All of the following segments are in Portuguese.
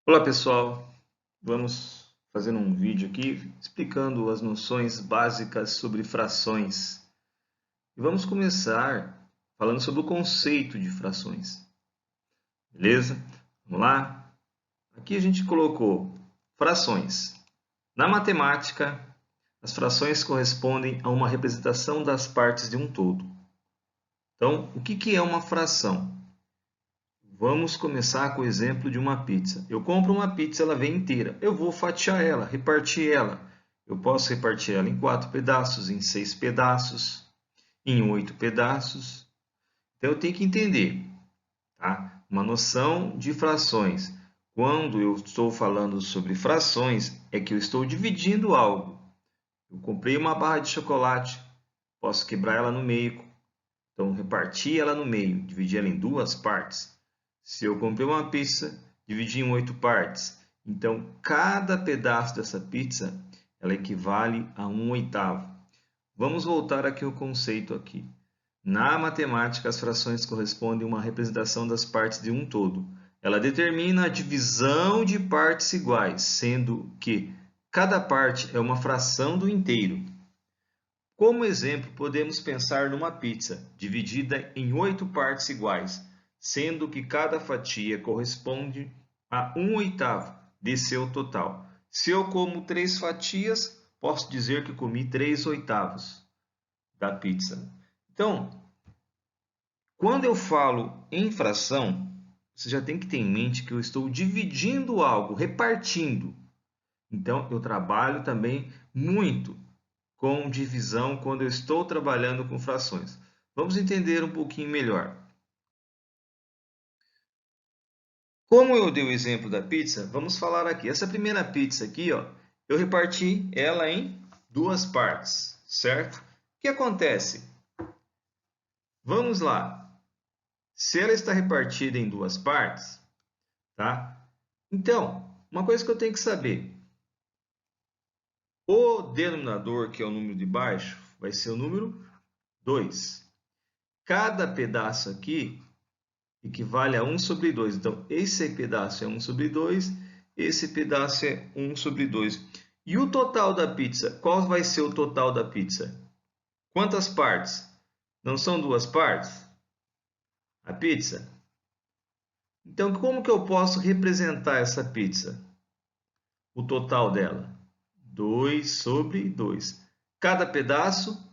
Olá pessoal, vamos fazer um vídeo aqui explicando as noções básicas sobre frações. E vamos começar falando sobre o conceito de frações. Beleza? Vamos lá? Aqui a gente colocou frações. Na matemática, as frações correspondem a uma representação das partes de um todo. Então, o que é uma fração? Vamos começar com o exemplo de uma pizza. Eu compro uma pizza, ela vem inteira. Eu vou fatiar ela, repartir ela. Eu posso repartir ela em 4 pedaços, em 6 pedaços, em 8 pedaços. Então eu tenho que entender, tá? Uma noção de frações. Quando eu estou falando sobre frações, é que eu estou dividindo algo. Eu comprei uma barra de chocolate, posso quebrar ela no meio. Então, repartir ela no meio, dividir ela em duas partes. Se eu comprei uma pizza, dividi em 8 partes. Então, cada pedaço dessa pizza, ela equivale a 1/8. Vamos voltar aqui ao conceito aqui. Na matemática, as frações correspondem a uma representação das partes de um todo. Ela determina a divisão de partes iguais, sendo que cada parte é uma fração do inteiro. Como exemplo, podemos pensar numa pizza dividida em 8 partes iguais, sendo que cada fatia corresponde a 1/8 de seu total. Se eu como 3 fatias, posso dizer que comi 3/8 da pizza. Então, quando eu falo em fração, você já tem que ter em mente que eu estou dividindo algo, repartindo. Então, eu trabalho também muito com divisão quando eu estou trabalhando com frações. Vamos entender um pouquinho melhor. Como eu dei o exemplo da pizza, vamos falar aqui. Essa primeira pizza aqui, ó, eu reparti ela em duas partes, certo? O que acontece? Vamos lá. Se ela está repartida em duas partes, tá? Então, uma coisa que eu tenho que saber. O denominador, que é o número de baixo, vai ser o número 2. Cada pedaço aqui equivale a 1/2. Então, esse pedaço é 1/2, esse pedaço é 1/2. E o total da pizza? Qual vai ser o total da pizza? Quantas partes? Não são duas partes? A pizza? Então, como que eu posso representar essa pizza? O total dela? 2/2. Cada pedaço,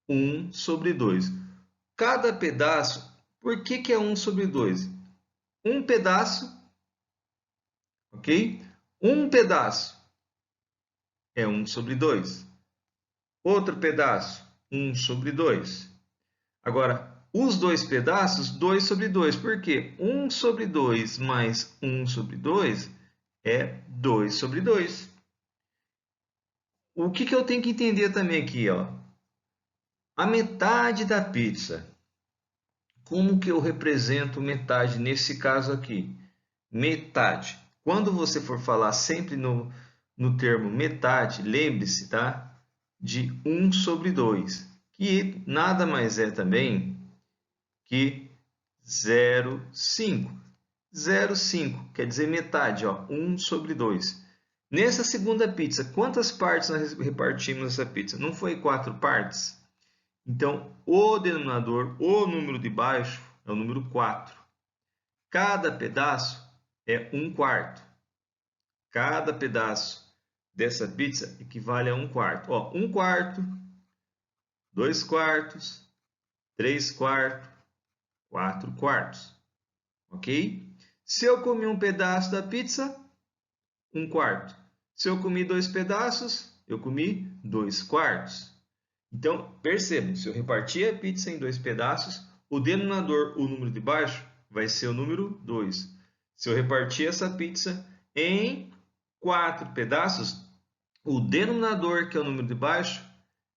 1/2. Cada pedaço, por que é 1/2? Um pedaço, ok? Um pedaço é 1/2. Outro pedaço, 1/2. Agora, os dois pedaços, 2/2. Por quê? 1/2 mais 1/2 é 2/2. O que eu tenho que entender também aqui, ó? A metade da pizza. Como que eu represento metade nesse caso aqui? Metade. Quando você for falar sempre no termo metade, lembre-se, tá? De 1/2, que nada mais é também que 0,5. 0,5 quer dizer metade, ó, 1/2. Nessa segunda pizza, quantas partes nós repartimos essa pizza? Não foi 4 partes? Então, o denominador, o número de baixo, é o número 4. Cada pedaço é 1/4. Cada pedaço dessa pizza equivale a 1/4. Ó, 1/4, 2/4, 3/4, 4/4. Ok? Se eu comi um pedaço da pizza, 1/4. Se eu comi 2 pedaços, eu comi 2/4. Então, percebam, se eu repartir a pizza em 2 pedaços, o denominador, o número de baixo, vai ser o número 2. Se eu repartir essa pizza em 4 pedaços, o denominador, que é o número de baixo,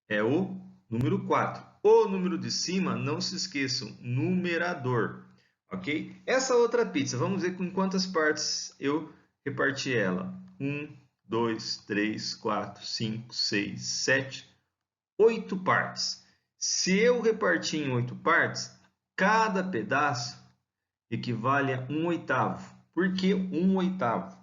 é o número 4. O número de cima, não se esqueçam, numerador. Ok? Essa outra pizza, vamos ver com quantas partes eu reparti ela. 1, 2, 3, 4, 5, 6, 7, 8 partes. Se eu repartir em 8 partes, cada pedaço equivale a 1/8. Por que 1/8?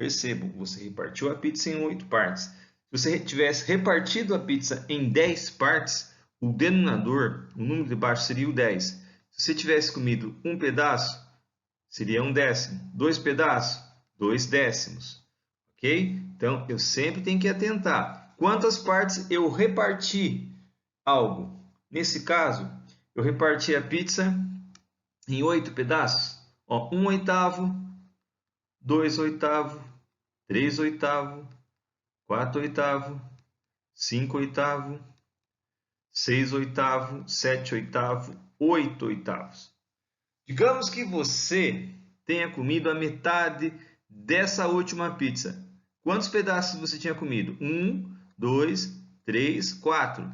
Percebam, você repartiu a pizza em 8 partes. Se você tivesse repartido a pizza em 10 partes, o denominador, o número de baixo seria o 10. Se você tivesse comido um pedaço, seria 1/10. 2 pedaços, 2 décimos. Ok? Então, eu sempre tenho que atentar. Quantas partes eu reparti algo? Nesse caso, eu reparti a pizza em 8 pedaços. 1/8, 2/8, 3/8, 4/8, 5/8, 6/8, 7/8, 8/8. Digamos que você tenha comido a metade dessa última pizza. Quantos pedaços você tinha comido? 1, 2, 3, 4.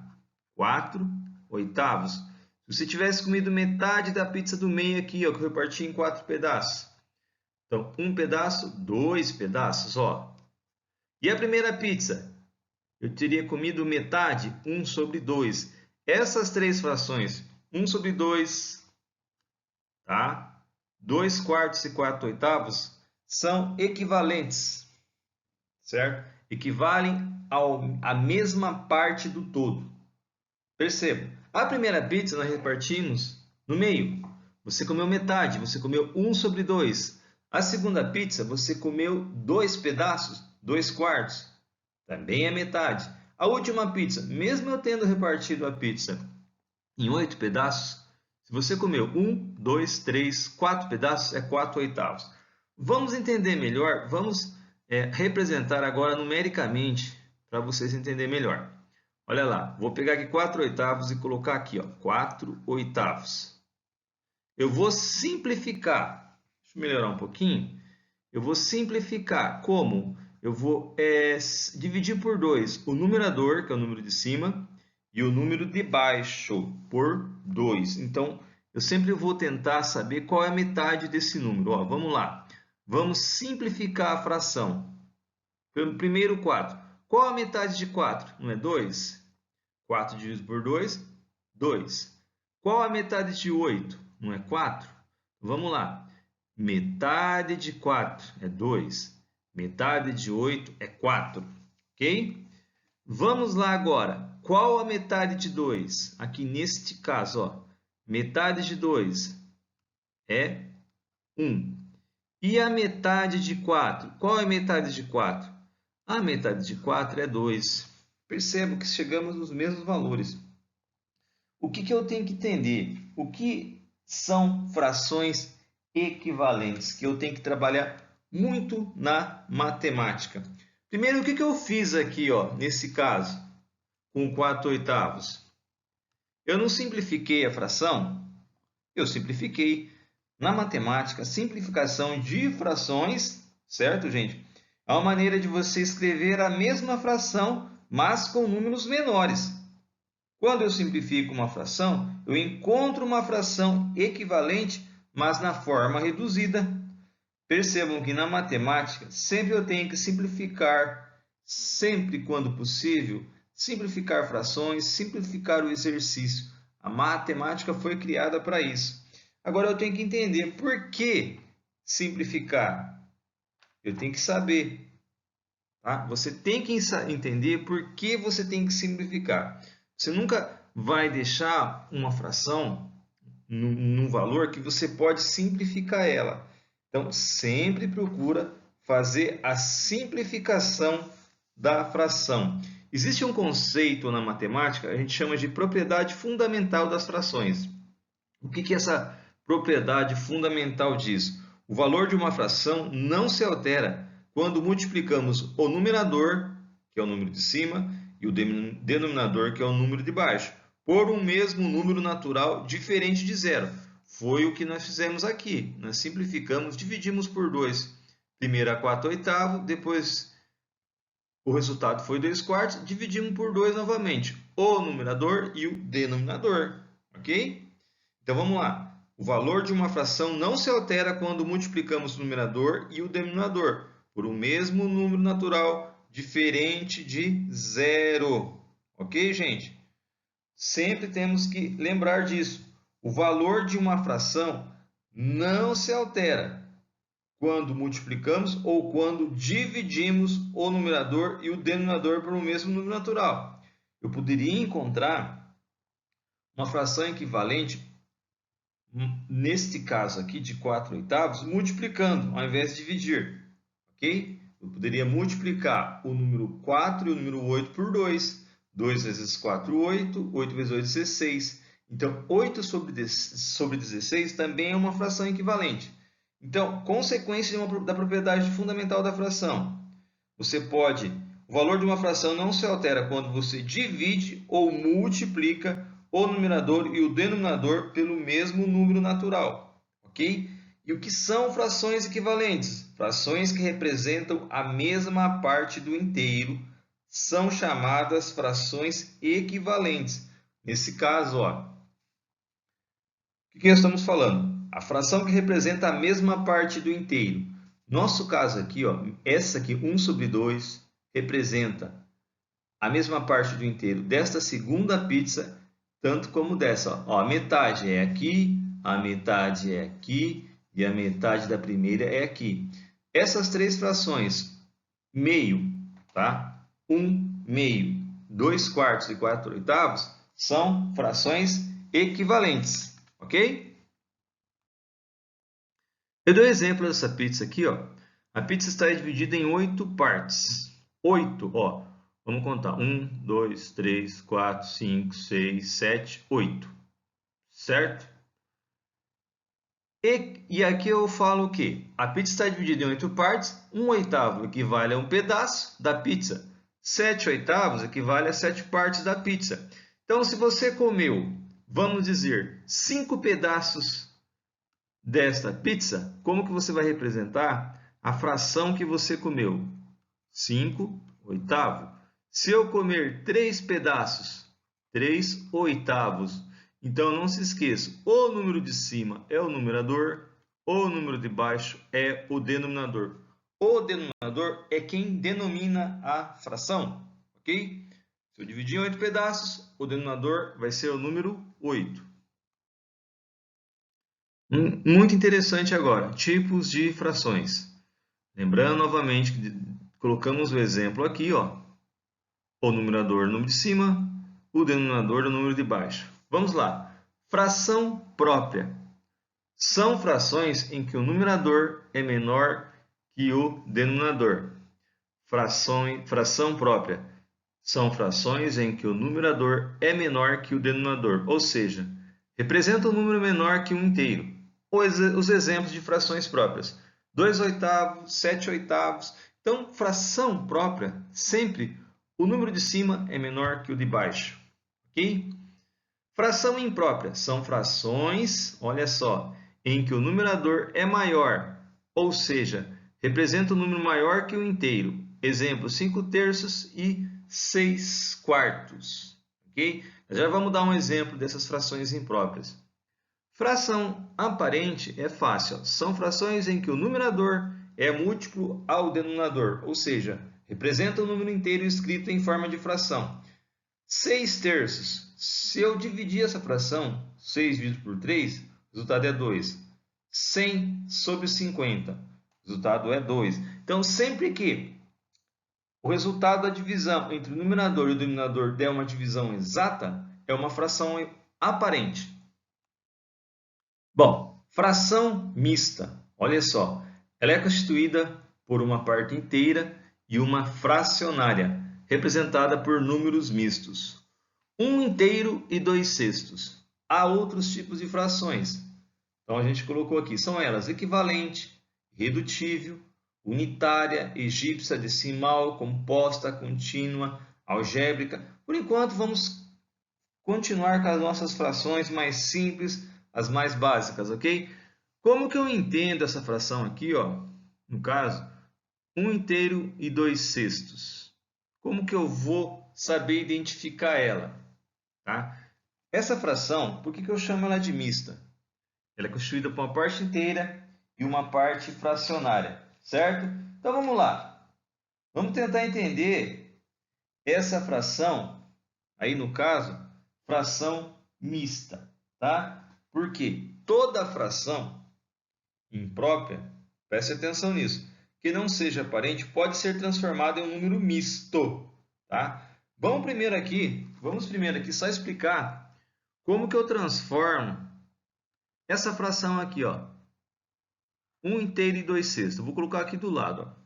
4/8. Se você tivesse comido metade da pizza do meio aqui, ó, que eu reparti em 4 pedaços. Então, 1 pedaço, 2 pedaços, ó. E a primeira pizza? Eu teria comido metade, 1/2. Essas três frações, 1/2, tá? 2/4 e 4/8, são equivalentes, certo? Equivalem à mesma parte do todo. Perceba, a primeira pizza nós repartimos no meio. Você comeu metade, você comeu 1/2. A segunda pizza, você comeu 2 pedaços, 2/4. Também é metade. A última pizza, mesmo eu tendo repartido a pizza em 8 pedaços, se você comeu 1, 2, 3, 4 pedaços, é 4/8. Vamos entender melhor, vamos representar agora numericamente para vocês entenderem melhor. Olha lá, vou pegar aqui 4/8 e colocar aqui, ó, 4/8. Eu vou simplificar. Deixa eu melhorar um pouquinho. Eu vou simplificar. Como? Eu vou dividir por 2 o numerador, que é o número de cima, e o número de baixo por 2. Então, eu sempre vou tentar saber qual é a metade desse número. Ó, vamos lá. Vamos simplificar a fração. Primeiro, 4. Qual a metade de 4? Não é 2? 4 dividido por 2, 2. Qual a metade de 8? Não é 4? Vamos lá. Metade de 4 é 2. Metade de 8 é 4. Ok? Vamos lá agora. Qual a metade de 2? Aqui neste caso, ó, metade de 2 é 1. E a metade de 4? Qual é a metade de 4? A metade de 4 é 2. Percebo que chegamos nos mesmos valores. O que eu tenho que entender? O que são frações equivalentes? Que eu tenho que trabalhar muito na matemática. Primeiro, o que eu fiz aqui, ó, nesse caso, com 4/8? Eu não simplifiquei a fração, eu simplifiquei. Na matemática, simplificação de frações, certo, gente? É uma maneira de você escrever a mesma fração, mas com números menores. Quando eu simplifico uma fração, eu encontro uma fração equivalente, mas na forma reduzida. Percebam que na matemática, sempre eu tenho que simplificar, sempre quando possível, simplificar frações, simplificar o exercício. A matemática foi criada para isso. Agora eu tenho que entender por que simplificar. Eu tenho que saber. Tá? Você tem que entender por que você tem que simplificar. Você nunca vai deixar uma fração num valor que você pode simplificar ela. Então, sempre procura fazer a simplificação da fração. Existe um conceito na matemática, a gente chama de propriedade fundamental das frações. O que essa propriedade fundamental diz? O valor de uma fração não se altera quando multiplicamos o numerador, que é o número de cima, e o denominador, que é o número de baixo, por um mesmo número natural diferente de zero. Foi o que nós fizemos aqui. Nós simplificamos, dividimos por 2. Primeiro a 4/8, depois o resultado foi 2/4, dividimos por 2 novamente. O numerador e o denominador. Ok? Então vamos lá. O valor de uma fração não se altera quando multiplicamos o numerador e o denominador por um mesmo número natural diferente de zero. Ok, gente? Sempre temos que lembrar disso. O valor de uma fração não se altera quando multiplicamos ou quando dividimos o numerador e o denominador pelo mesmo número natural. Eu poderia encontrar uma fração equivalente, neste caso aqui de 4/8, multiplicando ao invés de dividir, ok? Eu poderia multiplicar o número 4 e o número 8 por 2. 2 vezes 4, 8. 8 vezes 8, 16. Então, 8 sobre 16 também é uma fração equivalente. Então, consequência da propriedade fundamental da fração. O valor de uma fração não se altera quando você divide ou multiplica o numerador e o denominador pelo mesmo número natural, ok? E o que são frações equivalentes? Frações que representam a mesma parte do inteiro são chamadas frações equivalentes. Nesse caso, ó, o que nós estamos falando? A fração que representa a mesma parte do inteiro. Nosso caso aqui, ó, essa aqui, 1 sobre 2, representa a mesma parte do inteiro desta segunda pizza, tanto como dessa. Ó, a metade é aqui, a metade é aqui e a metade da primeira é aqui. Essas três frações, meio, tá? 1 meio, 2 quartos e 4/8, são frações equivalentes, ok? Eu dou exemplo dessa pizza aqui, ó. A pizza está dividida em 8 partes. 8, ó. Vamos contar. 1, 2, 3, 4, 5, 6, 7, 8. Certo? E aqui eu falo o quê? A pizza está dividida em 8 partes. 1/8 equivale a um pedaço da pizza. 7/8 equivale a 7 partes da pizza. Então, se você comeu, vamos dizer, 5 pedaços desta pizza, como que você vai representar a fração que você comeu? 5/8. Se eu comer 3 pedaços, 3/8. Então, não se esqueça, o número de cima é o numerador, o número de baixo é o denominador. O denominador é quem denomina a fração, ok? Se eu dividir em 8 pedaços, o denominador vai ser o número 8. Muito interessante agora, tipos de frações. Lembrando novamente que colocamos o exemplo aqui, ó, o numerador, o número de cima, o denominador, o número de baixo. Vamos lá. Fração própria. São frações em que o numerador é menor que o denominador. Fração própria. São frações em que o numerador é menor que o denominador, ou seja, representa um número menor que um inteiro. Os exemplos de frações próprias. 2/8, 7/8. Então, fração própria, sempre o número de cima é menor que o de baixo. Ok? Fração imprópria são frações, olha só, em que o numerador é maior, ou seja, representa um número maior que o inteiro. Exemplo, 5/3 e 6/4. Ok? Já vamos dar um exemplo dessas frações impróprias. Fração aparente é fácil. São frações em que o numerador é múltiplo ao denominador, ou seja, representa o número inteiro escrito em forma de fração. 6/3. Se eu dividir essa fração, 6 dividido por 3, o resultado é 2. 100 sobre 50, o resultado é 2. Então, sempre que o resultado da divisão entre o numerador e o denominador der uma divisão exata, é uma fração aparente. Bom, fração mista, olha só, ela é constituída por uma parte inteira e uma fracionária, representada por números mistos. 1 inteiro e 2/6. Há outros tipos de frações. Então, a gente colocou aqui, são elas equivalente, redutível, unitária, egípcia, decimal, composta, contínua, algébrica. Por enquanto, vamos continuar com as nossas frações mais simples, as mais básicas, ok? Como que eu entendo essa fração aqui, ó? No caso, 1 inteiro e 2/6. Como que eu vou saber identificar ela? Tá? Essa fração, por que eu chamo ela de mista? Ela é constituída por uma parte inteira e uma parte fracionária, certo? Então vamos lá. Vamos tentar entender essa fração, aí no caso, fração mista, tá? Porque toda fração imprópria Preste atenção nisso. Que não seja parente pode ser transformado em um número misto, tá? Vamos primeiro aqui só explicar como que eu transformo essa fração aqui, ó. 1 inteiro e 2 sextos. Eu vou colocar aqui do lado, ó.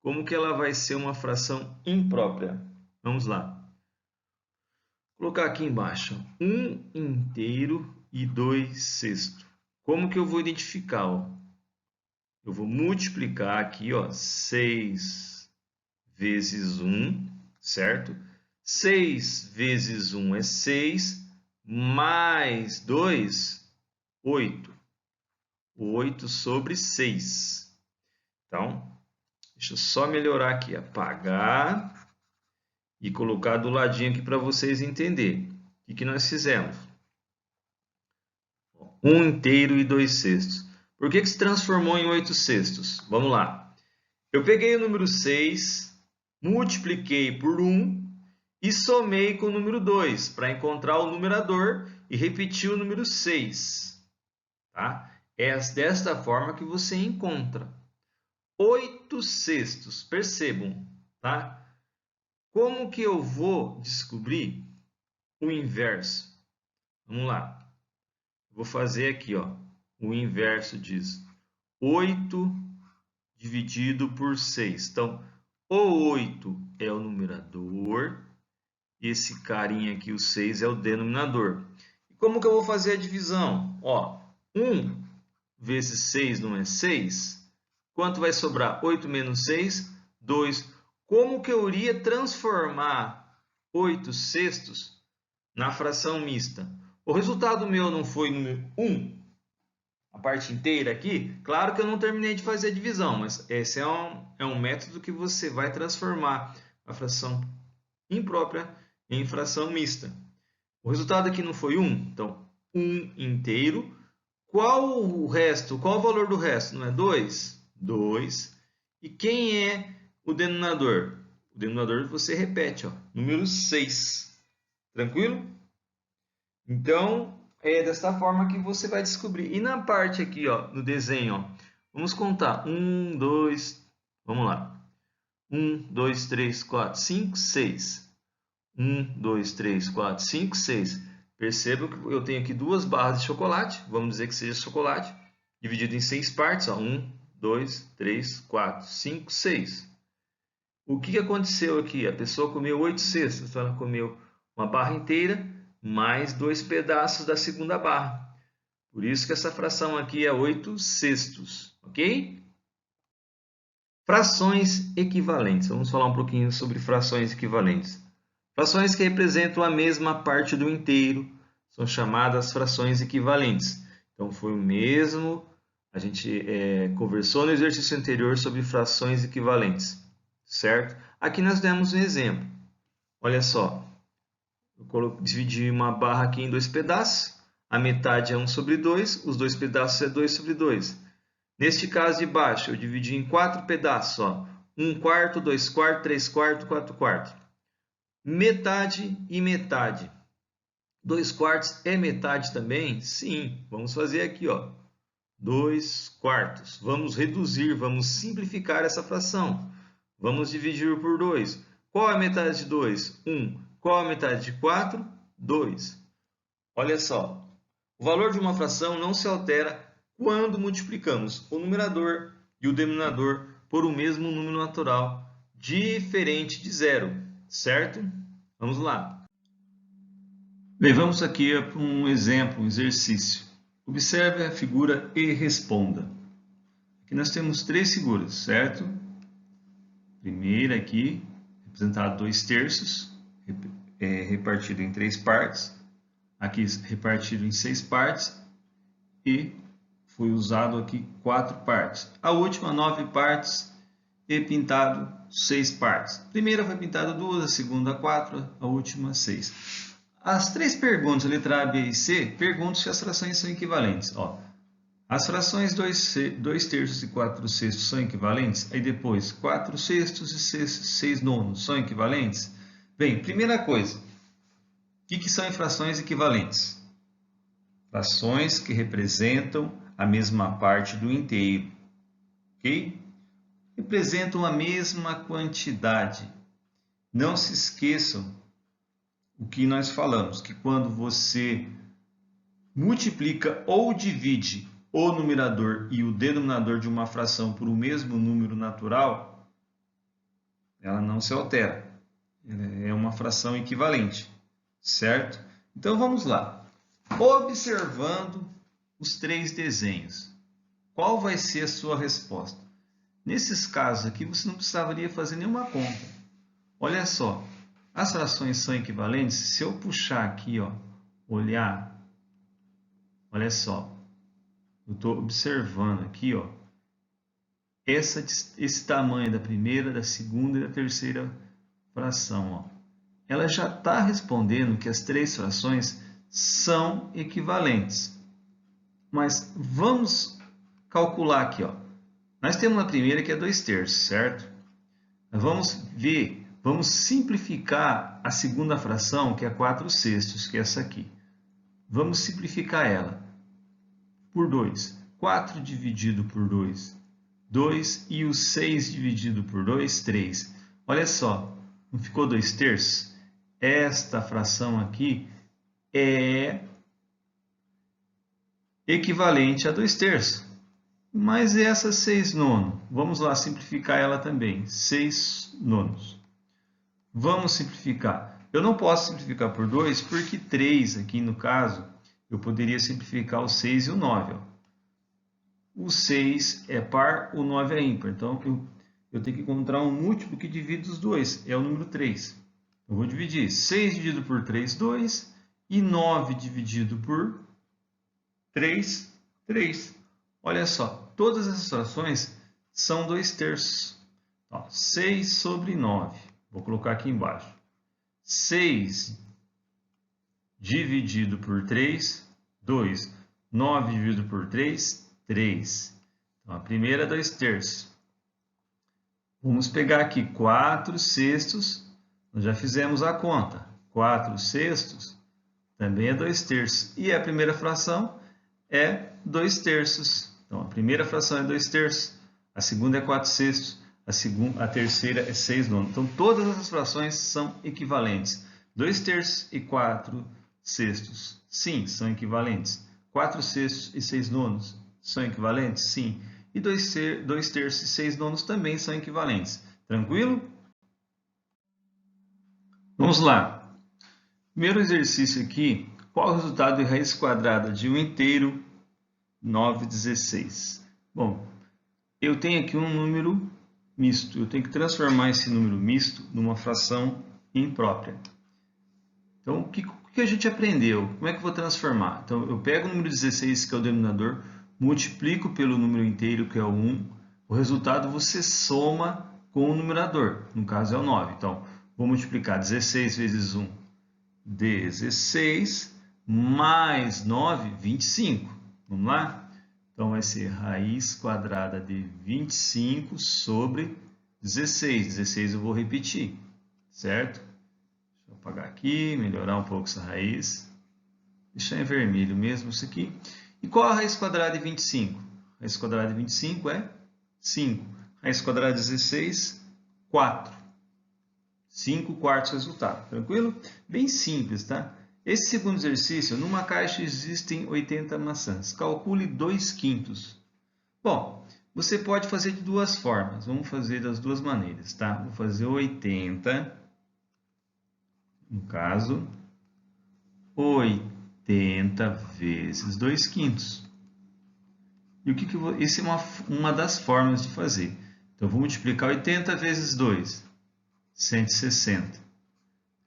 Como que ela vai ser uma fração imprópria? Vamos lá. Vou colocar aqui embaixo, 1 inteiro e 2 sextos. Como que eu vou identificar, ó? Eu vou multiplicar aqui, ó, 6 vezes 1, certo? 6 vezes 1 é 6, mais 2, 8. 8 sobre 6. Então, deixa eu só melhorar aqui, apagar e colocar do ladinho aqui para vocês entenderem. O que nós fizemos? 1 inteiro e 2 sextos. Por que se transformou em 8 sextos? Vamos lá. Eu peguei o número 6, multipliquei por 1 e somei com o número 2 para encontrar o numerador e repetir o número 6. Tá? É desta forma que você encontra 8 sextos. Percebam, tá? Como que eu vou descobrir o inverso? Vamos lá. Vou fazer aqui, ó, o inverso disso. 8 dividido por 6. Então, o 8 é o numerador, esse carinha aqui, o 6, é o denominador. E como que eu vou fazer a divisão? Ó, 1 vezes 6 não é 6? Quanto vai sobrar? 8 menos 6, 2. Como que eu iria transformar 8 sextos na fração mista? O resultado meu não foi número 1, a parte inteira aqui? Claro que eu não terminei de fazer a divisão, mas esse é um método que você vai transformar a fração imprópria em fração mista. O resultado aqui não foi 1, então 1 inteiro. Qual o resto? Qual o valor do resto? Não é 2? 2. E quem é o denominador? O denominador você repete, ó, número 6. Tranquilo? Então, é desta forma que você vai descobrir. E na parte aqui, ó, no desenho, ó, vamos contar. 1, 2, vamos lá. 1, 2, 3, 4, 5, 6. 1, 2, 3, 4, 5, 6. Percebam que eu tenho aqui duas barras de chocolate. Vamos dizer que seja chocolate. Dividido em 6 partes. Ó. 1, 2, 3, 4, 5, 6. O que aconteceu aqui? A pessoa comeu 8 cestos. Então, ela comeu uma barra inteira mais 2 pedaços da segunda barra. Por isso que essa fração aqui é 8 sextos. Ok? Frações equivalentes. Vamos falar um pouquinho sobre frações equivalentes. Frações que representam a mesma parte do inteiro são chamadas frações equivalentes. Então, foi o mesmo, a gente conversou no exercício anterior sobre frações equivalentes, certo? Aqui nós demos um exemplo. Olha só, eu dividi uma barra aqui em 2 pedaços, a metade é 1 sobre 2, os 2 pedaços é 2 sobre 2. Neste caso de baixo, eu dividi em 4 pedaços, ó, 1 quarto, 2 quartos, 3 quartos, 4 quartos. Metade e metade. 2 quartos é metade também? Sim. Vamos fazer aqui, ó. 2 quartos. Vamos reduzir, vamos simplificar essa fração. Vamos dividir por 2. Qual é a metade de 2? 1. Qual é a metade de 4? 2. Olha só. O valor de uma fração não se altera quando multiplicamos o numerador e o denominador por o mesmo número natural diferente de zero. Certo? Vamos lá. Bem, vamos aqui para um exemplo, um exercício. Observe a figura e responda. Aqui nós temos 3 figuras, certo? Primeira aqui, representada 2 terços, repartido em 3 partes. Aqui repartido em 6 partes e foi usado aqui 4 partes. A última 9 partes e pintado 6 partes. A primeira foi pintada 2, a segunda 4, a última 6. As 3 perguntas, letra A, B e C, perguntam se as frações são equivalentes. Ó, as frações 2 terços e 4 sextos são equivalentes? Aí depois, 4 sextos e 6 nonos são equivalentes? Bem, primeira coisa, o que são frações equivalentes? Frações que representam a mesma parte do inteiro. ok? Representam a mesma quantidade. Não se esqueçam o que nós falamos, que quando você multiplica ou divide o numerador e o denominador de uma fração por o mesmo número natural, ela não se altera. É uma fração equivalente, certo? Então vamos lá. Observando os três desenhos, qual vai ser a sua resposta? Nesses casos aqui, você não precisaria fazer nenhuma conta. Olha só, as frações são equivalentes. Se eu puxar aqui, ó, olhar, olha só, eu estou observando aqui, ó, esse tamanho da primeira, da segunda e da terceira fração, ó. Ela já está respondendo que as três frações são equivalentes. Mas vamos calcular aqui, ó. Nós temos a primeira que é 2/3, certo? Vamos ver, vamos simplificar a segunda fração, que é 4/6, que é essa aqui. Vamos simplificar ela por 2. 4 dividido por 2, 2. E o 6 dividido por 2, 3. Olha só, não ficou 2/3? Esta fração aqui é equivalente a 2/3. Mas essa 6/9, vamos lá simplificar ela também, 6/9. Vamos simplificar. Eu não posso simplificar por 2, porque 3 aqui no caso, eu poderia simplificar o 6 e o 9. Ó. O 6 é par, o 9 é ímpar. Então, eu tenho que encontrar um múltiplo que divide os dois, é o número 3. Eu vou dividir 6 dividido por 3, 2, e 9 dividido por 3, 3. Olha só, todas essas frações são 2/3. Ó, 6 sobre 9. Vou colocar aqui embaixo. 6 dividido por 3, 2. 9 dividido por 3, 3. Então, a primeira é 2/3. Vamos pegar aqui 4/6. Nós já fizemos a conta. 4/6 também é 2/3. E a primeira fração é 2/3. Então, a primeira fração é 2/3. A segunda é 4/6. A terceira é 6/9. Então, todas essas frações são equivalentes. 2/3 e 4/6. Sim, são equivalentes. 4/6 e 6/9 são equivalentes? Sim. E 2/3 e 6/9 também são equivalentes. Tranquilo? Vamos lá. Primeiro exercício aqui. Qual o resultado de raiz quadrada de 1 inteiro 9/16? Bom, eu tenho aqui um número misto. Eu tenho que transformar esse número misto numa fração imprópria. Então, o que a gente aprendeu? Como é que eu vou transformar? Então, eu pego o número 16, que é o denominador, multiplico pelo número inteiro, que é o 1. O resultado você soma com o numerador. No caso, é o 9. Então, vou multiplicar 16 vezes 1, 16, mais 9, 25. Vamos lá? Então, vai ser raiz quadrada de 25 sobre 16. 16 eu vou repetir, certo? Deixa eu apagar aqui, melhorar um pouco essa raiz. Deixar em vermelho mesmo isso aqui. E qual a raiz quadrada de 25? A raiz quadrada de 25 é 5. Raiz quadrada de 16, 4. 5/4 resultado. Tranquilo? Bem simples, tá? Esse segundo exercício, numa caixa existem 80 maçãs. Calcule 2/5. Bom, você pode fazer de duas formas. Vamos fazer das duas maneiras, tá? Vou fazer 80, no caso, 80 vezes 2/5. E o que eu vou... Essa é uma das formas de fazer. Então, eu vou multiplicar 80 vezes 2, 160.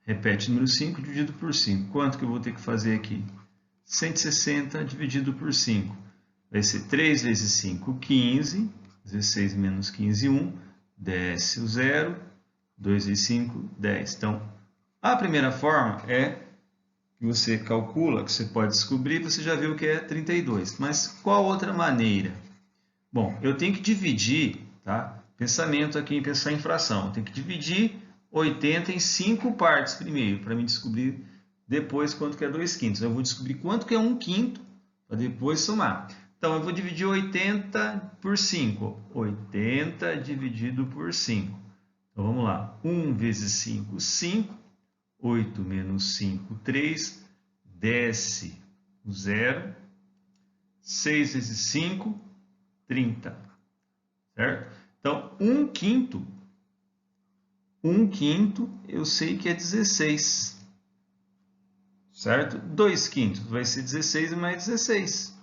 Repete o número 5 dividido por 5. Quanto que eu vou ter que fazer aqui? 160 dividido por 5. Vai ser 3 vezes 5, 15. 16 menos 15, 1. Desce o 0. 2 vezes 5, 10. Então, a primeira forma é que você calcula, que você pode descobrir, você já viu que é 32. Mas qual outra maneira? Bom, eu tenho que dividir, tá? Pensamento aqui em pensar em fração. Eu tenho que dividir 80 em 5 partes primeiro, para me descobrir depois quanto que é 2/5. Eu vou descobrir quanto que é 1/5, para depois somar. Então, eu vou dividir 80 por 5. 80 dividido por 5. Então, vamos lá. 1 vezes 5, 5. 8 menos 5, 3. Desce o 0. 6 vezes 5, 30. Certo? Então, 1/5. 1/5 eu sei que é 16. Certo? 2/5 vai ser 16 mais 16.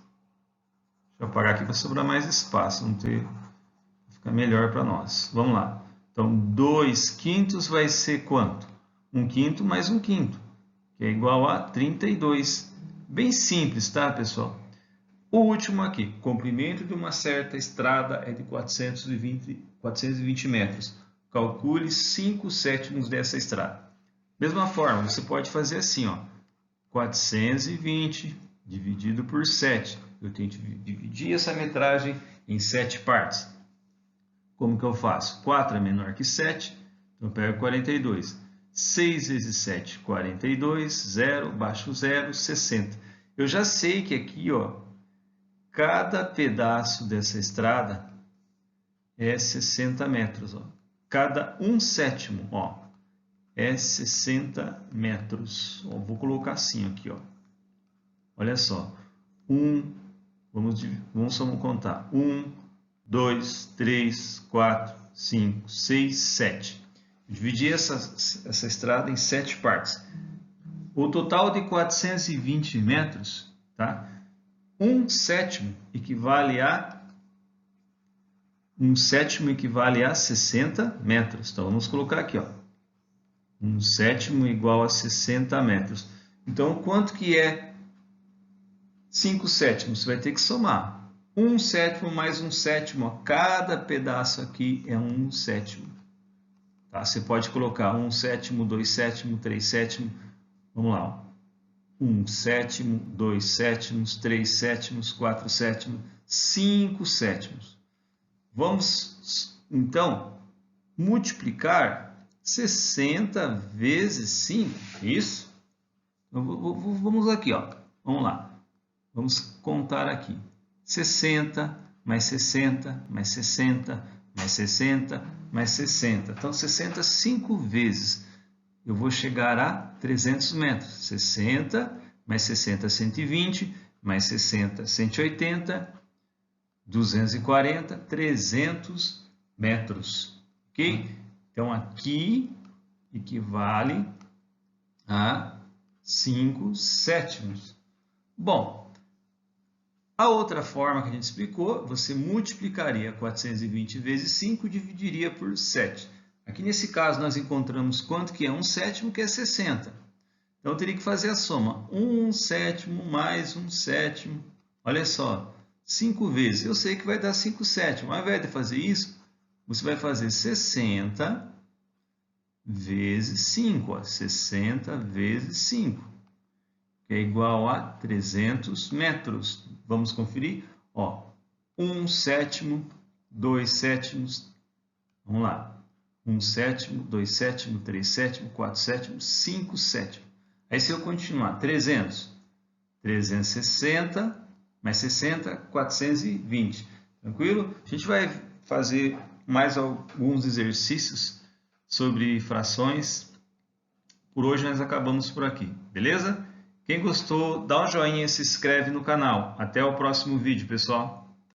Deixa eu apagar aqui para sobrar mais espaço, ficar melhor para nós. Vamos lá. Então, 2/5 vai ser quanto? 1/5 mais 1/5, que é igual a 32. Bem simples, tá, pessoal? O último aqui, comprimento de uma certa estrada é de 420 metros. Calcule 5/7 dessa estrada. Mesma forma, você pode fazer assim, ó, 420 dividido por 7. Eu tenho que dividir essa metragem em 7 partes. Como que eu faço? 4 é menor que 7, então eu pego 42. 6 vezes 7, 42, 0, baixo 0, 60. Eu já sei que aqui, ó, cada pedaço dessa estrada é 60 metros. Ó. Cada 1/7, ó, é 60 metros. Ó, vou colocar assim aqui, ó. Olha só. Vamos contar. 1, 2, 3, 4, 5, 6, 7. Dividi essa estrada em 7 partes. O total de 420 metros, tá? 1/7 equivale a 60 metros. Então, vamos colocar aqui, ó. 1/7 igual a 60 metros. Então, quanto que é 5/7? Você vai ter que somar. 1/7 mais 1/7, ó. Cada pedaço aqui é 1/7. Tá? Você pode colocar 1/7, 2/7, 3/7. Vamos lá, ó. 1/7, 2/7, 3/7, 4/7, 5/7. Vamos, então, multiplicar 60 vezes 5, isso? Vamos aqui, ó. Vamos lá. Vamos contar aqui. 60, mais 60, mais 60, mais 60, mais 60. Então, 60 5 vezes. Eu vou chegar a 300 metros. 60 mais 60, 120, mais 60, 180, 240, 300 metros. Ok? Então, aqui equivale a 5/7. Bom, a outra forma que a gente explicou, você multiplicaria 420 vezes 5 e dividiria por 7. Aqui nesse caso nós encontramos quanto que é 1/7, que é 60. Então eu teria que fazer a soma. 1/7 mais 1/7. Olha só, 5 vezes. Eu sei que vai dar 5/7. Mas ao invés de fazer isso, você vai fazer 60 vezes 5. Ó, 60 vezes 5. Que é igual a 300 metros. Vamos conferir? Ó, 1/7, 2/7. Vamos lá. 1/7, 2/7, 3/7, 4/7, 5/7. Aí se eu continuar, 300, 360, mais 60, 420. Tranquilo? A gente vai fazer mais alguns exercícios sobre frações. Por hoje nós acabamos por aqui, beleza? Quem gostou, dá um joinha e se inscreve no canal. Até o próximo vídeo, pessoal!